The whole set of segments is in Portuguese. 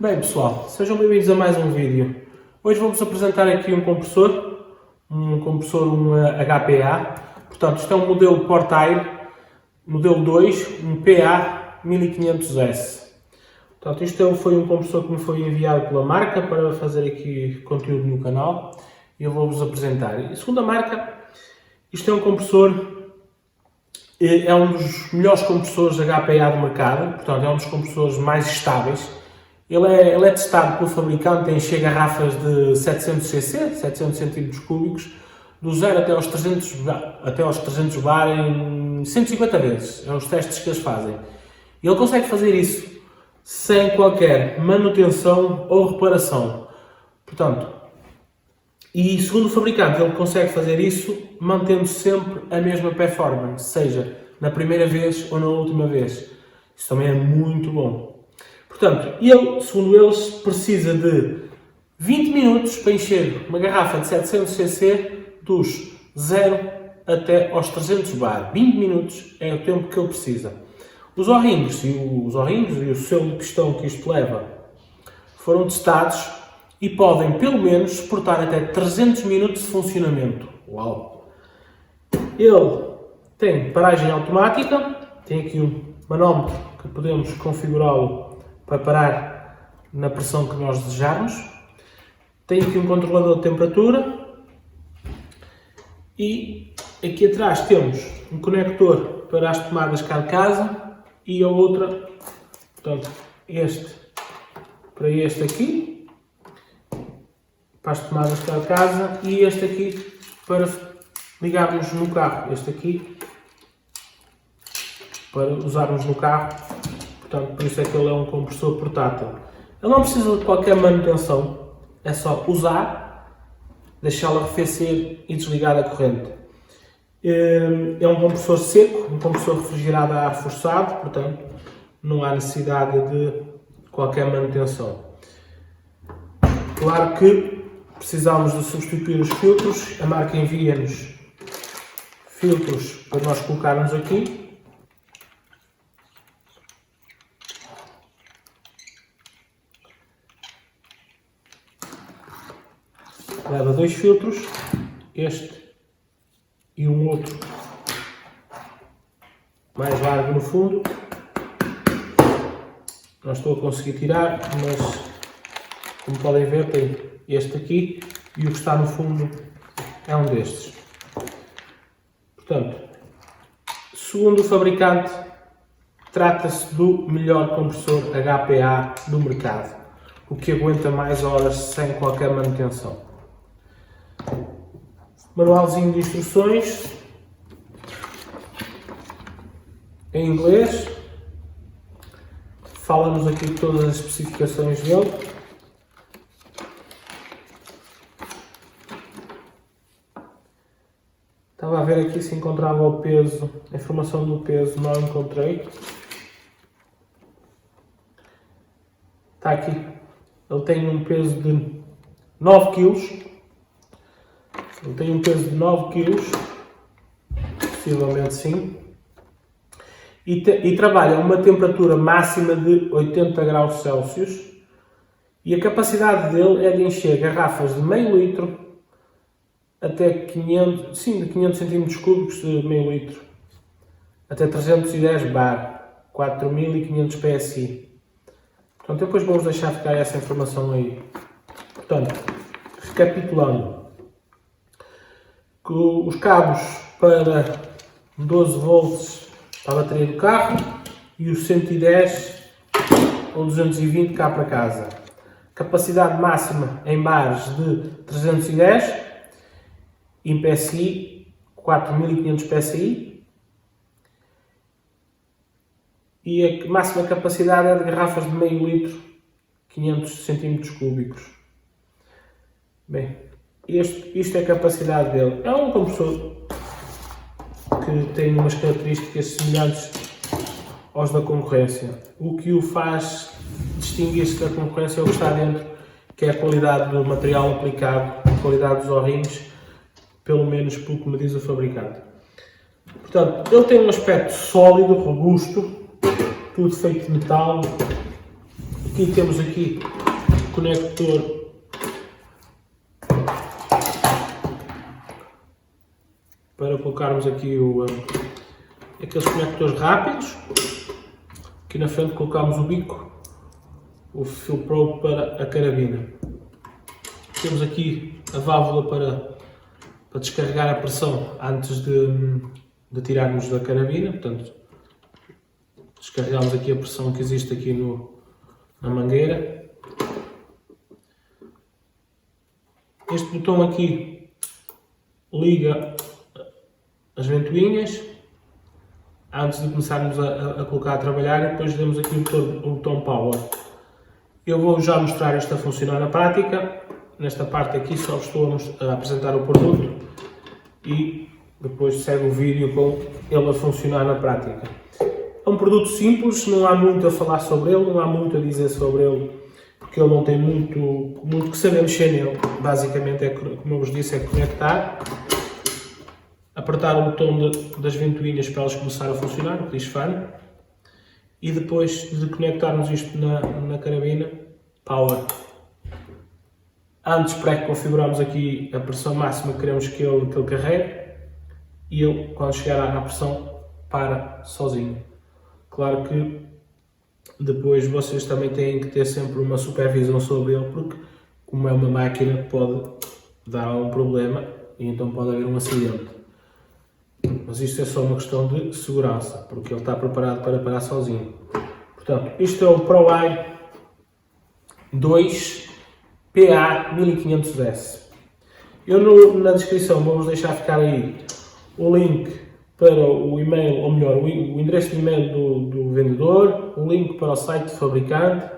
Bem pessoal, sejam bem-vindos a mais um vídeo. Hoje vou-vos apresentar aqui um compressor HPA. Portanto, isto é um modelo Portair, modelo 2, um PA1500S. Portanto, isto foi um compressor que me foi enviado pela marca para fazer aqui conteúdo no canal e eu vou-vos apresentar. E segundo a marca, isto é um compressor, é um dos melhores compressores HPA do mercado, portanto é um dos compressores mais estáveis. Ele é testado pelo fabricante em encher garrafas de 700 cc, 700 cm3, do 0 até aos 300 bar em 150 vezes. É os testes que eles fazem. E ele consegue fazer isso sem qualquer manutenção ou reparação. Portanto, e segundo o fabricante, ele consegue fazer isso mantendo sempre a mesma performance, seja na primeira vez ou na última vez. Isso também é muito bom. Portanto, ele, segundo eles, precisa de 20 minutos para encher uma garrafa de 700 cc dos 0 até aos 300 bar. 20 minutos é o tempo que ele precisa. Os O-rings e o selo de pistão que isto leva foram testados e podem, pelo menos, suportar até 300 minutos de funcionamento. Uau! Ele tem paragem automática, tem aqui um manómetro que podemos configurá-lo para parar na pressão que nós desejarmos. Tem aqui um controlador de temperatura e aqui atrás temos um conector para as tomadas cá de casa e a outra, portanto, este para este aqui, para as tomadas cá de casa, e este aqui para ligarmos no carro, este aqui para usarmos no carro. Portanto, por isso é que ele é um compressor portátil. Ele não precisa de qualquer manutenção, é só usar, deixá-lo arrefecer e desligar a corrente. É um compressor seco, um compressor refrigerado a ar forçado, portanto, não há necessidade de qualquer manutenção. Claro que precisamos de substituir os filtros, a marca envia-nos filtros para nós colocarmos aqui. Leva dois filtros, este e um outro mais largo no fundo. Não estou a conseguir tirar, mas como podem ver tem este aqui e o que está no fundo é um destes. Portanto, segundo o fabricante, trata-se do melhor compressor HPA do mercado, o que aguenta mais horas sem qualquer manutenção. Manualzinho de instruções em inglês, fala-nos aqui de todas as especificações dele. Estava a ver aqui se encontrava o peso, a informação do peso, não encontrei. Está aqui, ele tem um peso de 9 kg. Ele tem um peso de 9 kg, possivelmente sim, e trabalha a uma temperatura máxima de 80 graus Celsius, e a capacidade dele é de encher garrafas de meio litro até 500 cm3 de meio litro, até 310 bar, 4500 PSI. Portanto, depois vamos deixar ficar essa informação aí. Portanto, recapitulando, os cabos para 12 volts para a bateria do carro e os 110 ou 220 cá para casa. Capacidade máxima em bares de 310, em PSI 4500 PSI, e a máxima capacidade é de garrafas de meio litro, 500 cm3. Bem, isto é a capacidade dele. É um compressor que tem umas características semelhantes aos da concorrência. O que o faz distinguir-se da concorrência é o que está dentro, que é a qualidade do material aplicado, a qualidade dos O-rings, pelo menos pelo que me diz o fabricante. Portanto, ele tem um aspecto sólido, robusto, tudo feito de metal. E temos aqui o conector para colocarmos aqui aqueles conectores rápidos. Aqui na frente colocamos o bico, o fill probe para a carabina. Temos aqui a válvula para descarregar a pressão antes de tirarmos da carabina, portanto descarregamos aqui a pressão que existe aqui na mangueira. Este botão aqui liga as ventoinhas antes de começarmos a colocar a trabalhar, e depois temos aqui o botão Power. Eu vou já mostrar isto a funcionar na prática. Nesta parte aqui só estou a apresentar o produto e depois segue o vídeo com ele a funcionar na prática. É um produto simples, não há muito a falar sobre ele, não há muito a dizer sobre ele, porque ele não tem muito que saber mexer nele. Basicamente, como eu vos disse, é conectar, apertar o botão das ventoinhas para elas começar a funcionar, o que diz fan, e depois de conectarmos isto na carabina, Power. Antes pré-configuramos aqui a pressão máxima que queremos que ele carregue, e ele, quando chegar à pressão, para sozinho. Claro que depois vocês também têm que ter sempre uma supervisão sobre ele, porque como é uma máquina pode dar algum problema e então pode haver um acidente. Mas isto é só uma questão de segurança, porque ele está preparado para parar sozinho. Portanto, isto é o ProAir 2 PA1500S. Eu na descrição vou-vos deixar ficar aí o link para o e-mail, ou melhor, o endereço de e-mail do vendedor, o link para o site do fabricante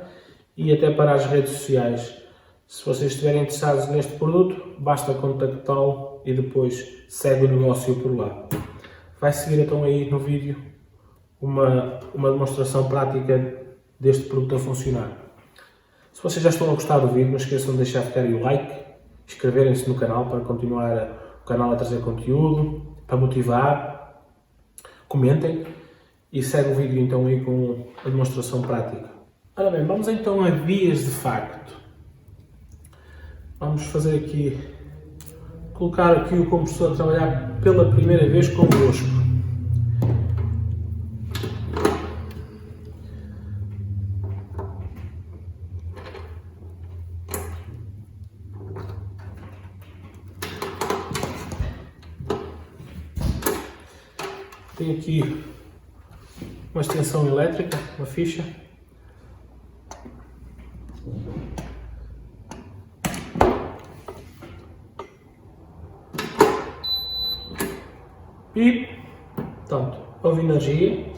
e até para as redes sociais. Se vocês estiverem interessados neste produto, basta contactá-lo e depois segue o negócio por lá. Vai seguir então aí no vídeo uma demonstração prática deste produto a funcionar. Se vocês já estão a gostar do vídeo, não esqueçam de deixar ficar aí o like, inscreverem-se no canal para continuar o canal a trazer conteúdo, para motivar. Comentem e segue o vídeo então aí com a demonstração prática. Ora bem, vamos então a vias de facto. Vamos fazer aqui, colocar aqui o compressor a trabalhar pela primeira vez convosco. Tenho aqui uma extensão elétrica, uma ficha. E, portanto, houve energia.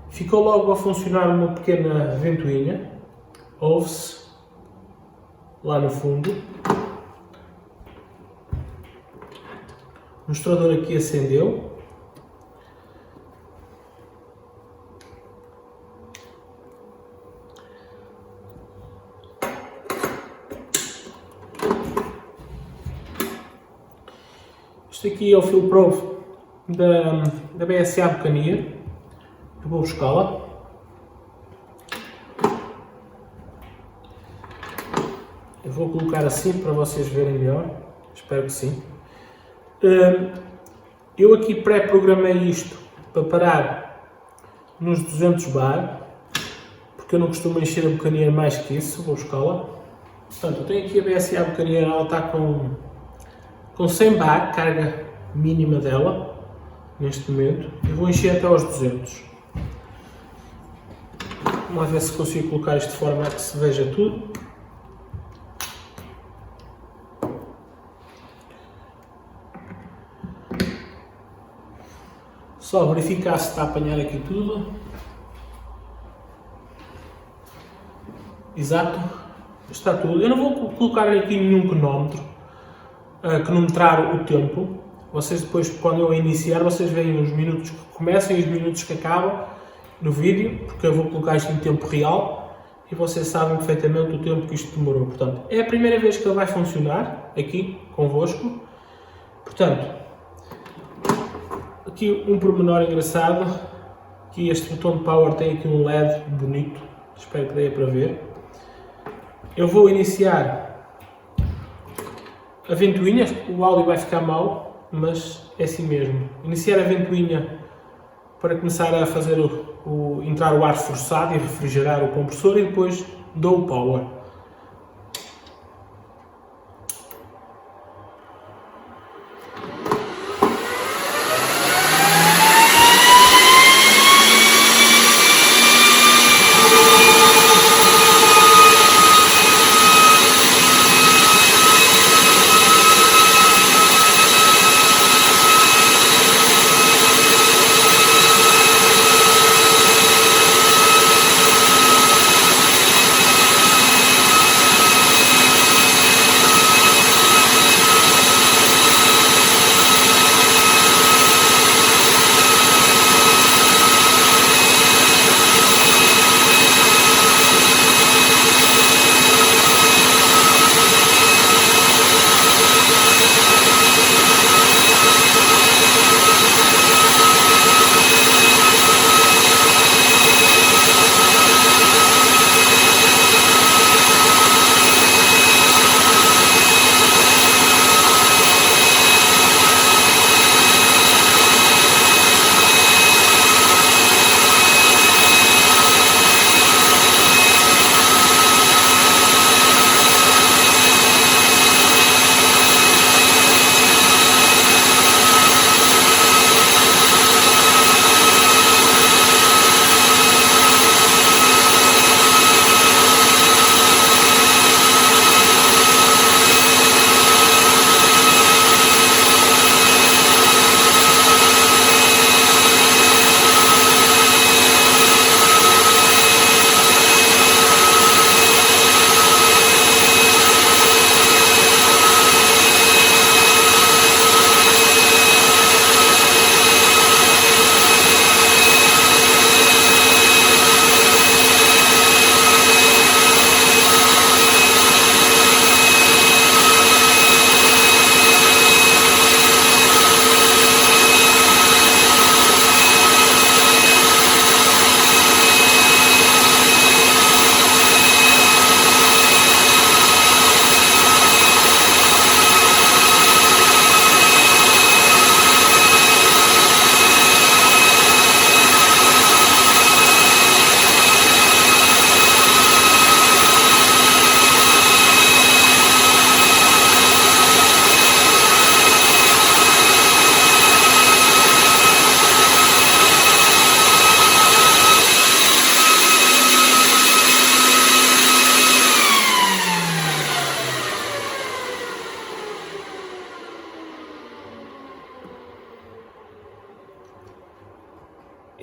Ficou logo a funcionar uma pequena ventoinha. Ouve-se lá no fundo. O mostrador aqui acendeu. Este aqui é o fill probe da BSA Buccaneer. Eu vou buscá-la. Eu vou colocar assim para vocês verem melhor. Espero que sim. Eu aqui pré-programei isto para parar nos 200 bar, porque eu não costumo encher a Buccaneer mais que isso. Vou buscá-la. Portanto, eu tenho aqui a BSA Buccaneer, ela está com 100 bar, carga mínima dela, neste momento. Eu vou encher até aos 200. Vamos ver se consigo colocar isto de forma a que se veja tudo. Só verificar se está a apanhar aqui tudo. Exato, está tudo. Eu não vou colocar aqui nenhum cronómetro, cronometrar o tempo. Vocês depois, quando eu iniciar, vocês veem os minutos que começam e os minutos que acabam no vídeo, porque eu vou colocar isto em tempo real e vocês sabem perfeitamente o tempo que isto demorou. Portanto, é a primeira vez que ele vai funcionar aqui convosco. Portanto, aqui um pormenor engraçado, que este botão de power tem aqui um LED bonito, espero que dê para ver. eu vou iniciar a ventoinha, o áudio vai ficar mau, mas é assim mesmo. Iniciar a ventoinha para começar a fazer entrar o ar forçado e refrigerar o compressor e depois dou o power.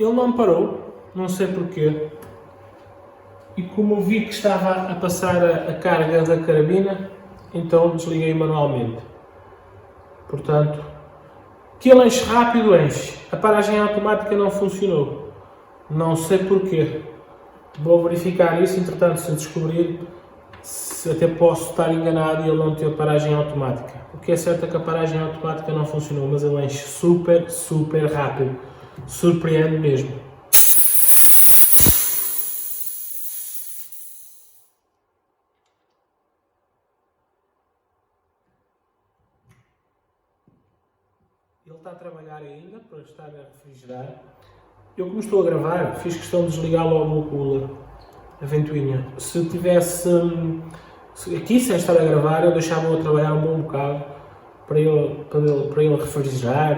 Ele não parou, não sei porquê, e como vi que estava a passar a carga da carabina, então desliguei manualmente. Portanto, que ele enche rápido, enche. A paragem automática não funcionou. Não sei porquê. Vou verificar isso, entretanto, se descobrir, se até posso estar enganado e ele não ter paragem automática. O que é certo é que a paragem automática não funcionou, mas ele enche super, super rápido. Surpreende mesmo. Ele está a trabalhar ainda para estar a refrigerar. Eu, como estou a gravar, fiz questão de desligar logo o cooler, a ventoinha. Se tivesse aqui sem estar a gravar, eu deixava-o a trabalhar um bom bocado para ele refrigerar,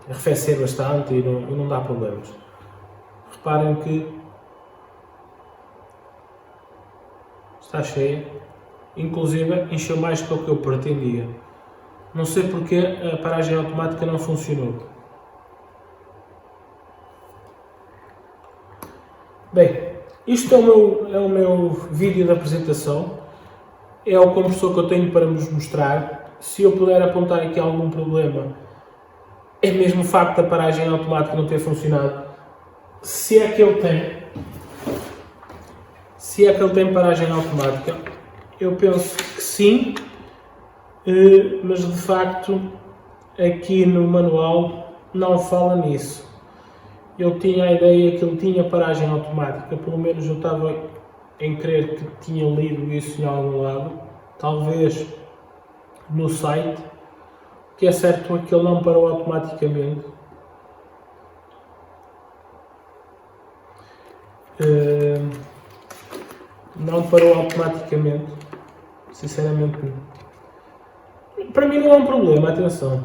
arrefecer bastante e não dá problemas. Reparem que está cheia, inclusive encheu mais do que eu pretendia. Não sei porque a paragem automática não funcionou. Bem, isto é o meu vídeo de apresentação. É o compressor que eu tenho para vos mostrar. Se eu puder apontar aqui algum problema, é mesmo o facto da paragem automática não ter funcionado. Se é que ele tem paragem automática, eu penso que sim, mas de facto aqui no manual não fala nisso. Eu tinha a ideia que ele tinha paragem automática, pelo menos eu estava em crer que tinham lido isso em algum lado, talvez no site. O que é certo é que ele não parou automaticamente. Não parou automaticamente, sinceramente não. Para mim não é um problema, atenção.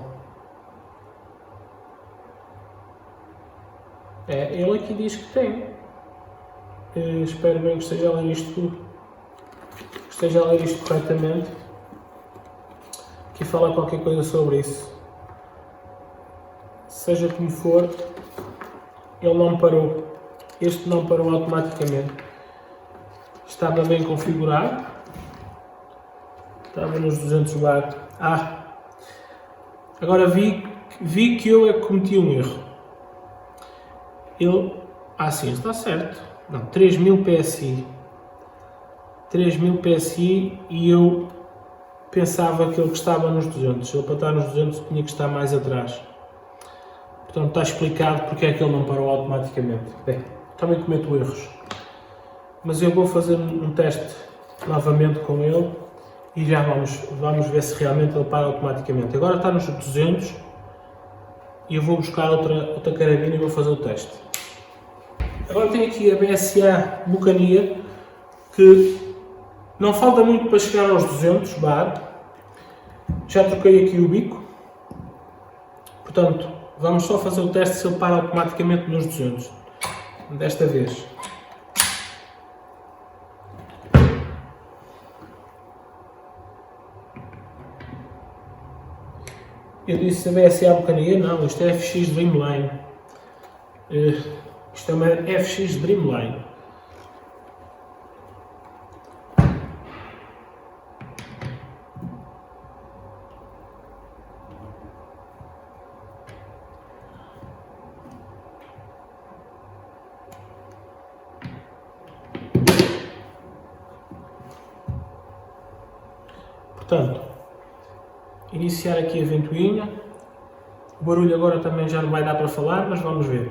Ele aqui diz que tem. Espero bem que esteja a ler isto, corretamente. Aqui fala qualquer coisa sobre isso. Seja como for, ele não parou. Este não parou automaticamente. Estava bem configurado. Estava nos 200 bar. Agora vi que eu é que cometi um erro. Sim, está certo. Não, 3000 PSI. 3000 PSI e eu pensava que ele estava nos 200. Ele para estar nos 200 tinha que estar mais atrás. Portanto, está explicado porque é que ele não parou automaticamente. Bem, também cometo erros. Mas eu vou fazer um teste novamente com ele e já vamos ver se realmente ele para automaticamente. Agora está nos 200 e eu vou buscar outra carabina e vou fazer o teste. Agora tenho aqui a BSA Bucania, que não falta muito para chegar aos 200 bar. Já troquei aqui o bico. Portanto, vamos só fazer o teste se ele para automaticamente nos 200. Desta vez. Eu disse a BSA Bucania, não, isto é FX Dreamline. Isto é uma FX Dreamline. Portanto, iniciar aqui a ventoinha. O barulho agora também já não vai dar para falar, mas vamos ver.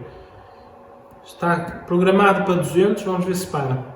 Está programado para 200, vamos ver se para.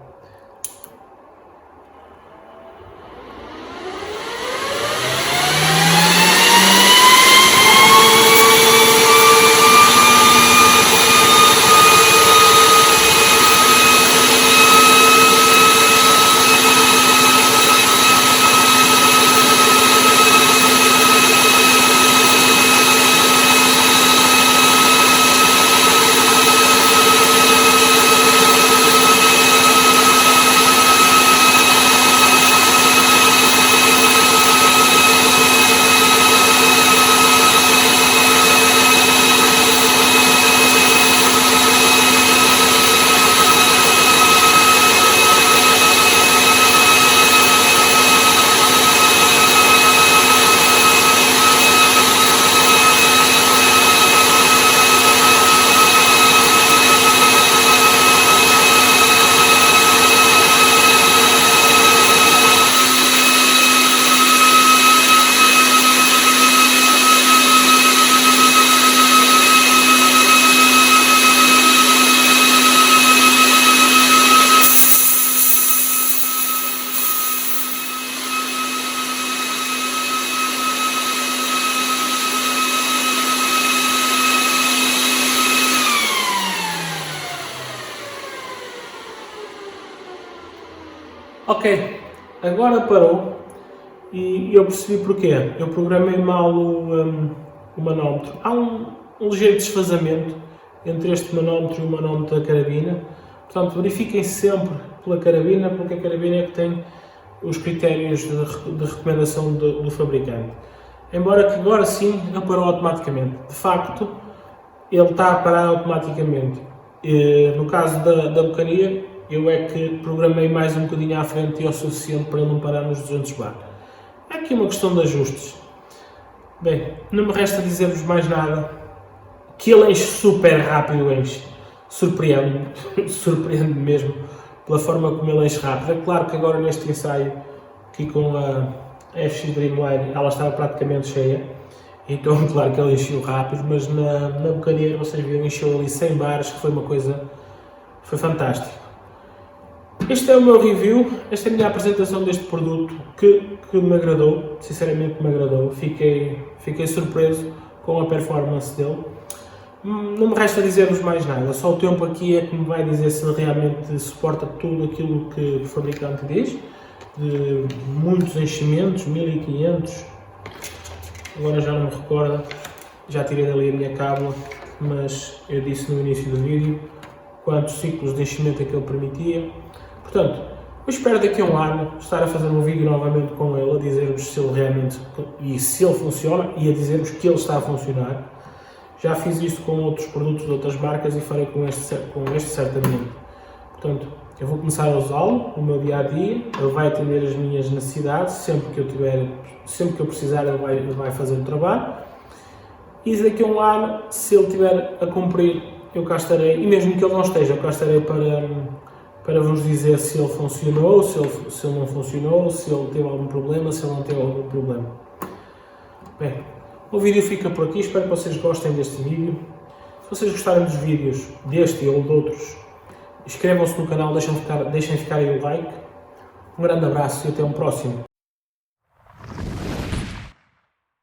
Ok, agora parou e eu percebi porquê. Eu programei mal o manómetro. Há um ligeiro desfazamento entre este manómetro e o manómetro da carabina. Portanto, verifiquem sempre pela carabina, porque a carabina é que tem os critérios de recomendação do fabricante. Embora que agora sim ele parou automaticamente. De facto, ele está a parar automaticamente. No caso da Bucania, eu é que programei mais um bocadinho à frente e é o suficiente para ele não parar nos 200 bar. É aqui uma questão de ajustes. Bem, não me resta dizer-vos mais nada. Que ele enche super rápido, enche. Surpreende mesmo pela forma como ele enche rápido. É claro que agora neste ensaio, aqui com a FX Dreamline, ela estava praticamente cheia. Então, claro que ele encheu rápido, mas na Bucania, vocês viram, encheu ali 100 bares, que foi uma coisa, foi fantástico. Este é o meu review, esta é a minha apresentação deste produto que me agradou, sinceramente me agradou, fiquei surpreso com a performance dele. Não me resta dizer-vos mais nada, só o tempo aqui é que me vai dizer se ele realmente suporta tudo aquilo que o fabricante diz, de muitos enchimentos, 1500, agora já não me recordo, já tirei dali a minha cábula, mas eu disse no início do vídeo quantos ciclos de enchimento é que ele permitia. Portanto, eu espero daqui a um ano estar a fazer um vídeo novamente com ele, a dizer-vos se ele realmente, e se ele funciona, e a dizer-vos que ele está a funcionar. Já fiz isto com outros produtos de outras marcas e farei com este certamente. Portanto, eu vou começar a usá-lo no meu dia a dia, ele vai atender as minhas necessidades, sempre que eu precisar ele vai fazer o trabalho. E daqui a um ano, se ele estiver a cumprir, eu cá estarei, e mesmo que ele não esteja, eu cá estarei para vos dizer se ele funcionou, se ele não funcionou, se ele teve algum problema, se ele não teve algum problema. Bem, o vídeo fica por aqui, espero que vocês gostem deste vídeo. Se vocês gostarem dos vídeos deste ou de outros, inscrevam-se no canal, deixem ficar aí o like. Um grande abraço e até um próximo.